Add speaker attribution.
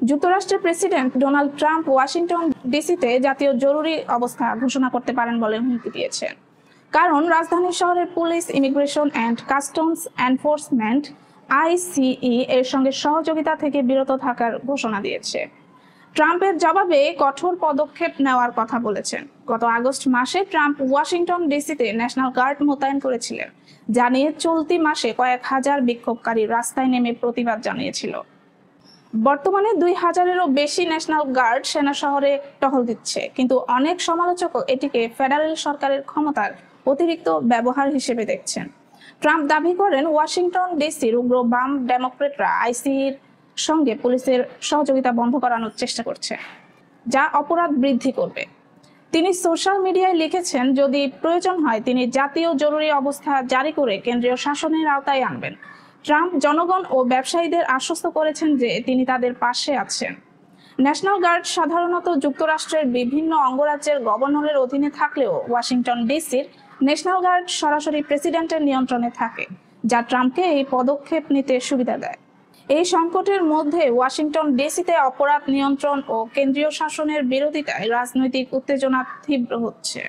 Speaker 1: যুক্তরাষ্ট্রের president Donald Trump Washington ডিসিতে জাতীয় জরুরি অবস্থা ঘোষণা করতে পারেন বলে হুমকি দিয়েছেন। কারণ রাজধানী শহরের police, immigration and customs enforcement আইসিই এর সঙ্গে সহযোগিতা থেকে বিরত থাকার ঘোষণা দিয়েছে। ট্রাম্পের জবাবে কঠোর পদক্ষেপ নেওয়ার কথা বলেছেন। গত আগস্ট মাসে ট্রাম্প ওয়াশিংটন ডিসিতে ন্যাশনাল গার্ড মোতায়েন করেছিলেন, যা নিয়ে চলতি মাসে কয়েক হাজার বিক্ষোভকারী রাস্তায় নেমে প্রতিবাদ জানিয়েছিল। বর্তমানে 2000-এরও বেশি ন্যাশনাল গার্ড সেনা শহরে টহল দিচ্ছে, কিন্তু অনেক সমালোচক এটিকে ফেডারেল সরকারের ক্ষমতার অতিরিক্ত ব্যবহার হিসেবে দেখছেন। ট্রাম্প দাবি করেন ওয়াশিংটন ডিসির উগ্র বাম ডেমোক্রেটরা আইসিইর সঙ্গে পুলিশের সহযোগিতা বন্ধ করানোর চেষ্টা করছে, যা অপরাধ বৃদ্ধি করবে। তিনি সোশ্যাল মিডিয়ায় লিখেছেন, যদি প্রয়োজন হয় তিনি জাতীয় জরুরি অবস্থা জারি করে কেন্দ্রীয় শাসনের আওতায় আনবেন। ট্রাম্প জনগণ ও ব্যবসায়ীদের আশ্বস্ত করেছেন যে তিনি তাদের পাশে আছেন। ন্যাশনাল গার্ড সাধারণত যুক্তরাষ্ট্রের বিভিন্ন অঙ্গরাজ্যের গভর্নরের অধীনে থাকলেও ওয়াশিংটন ডিসির ন্যাশনাল গার্ড সরাসরি প্রেসিডেন্টের নিয়ন্ত্রণে থাকে, যা ট্রাম্পকে এই পদক্ষেপ নিতে সুবিধা দেয়। এই সংকটের মধ্যে ওয়াশিংটন ডিসিতে অপরাধ নিয়ন্ত্রণ ও কেন্দ্রীয় শাসনের বিরোধিতায় রাজনৈতিক উত্তেজনা তীব্র হচ্ছে।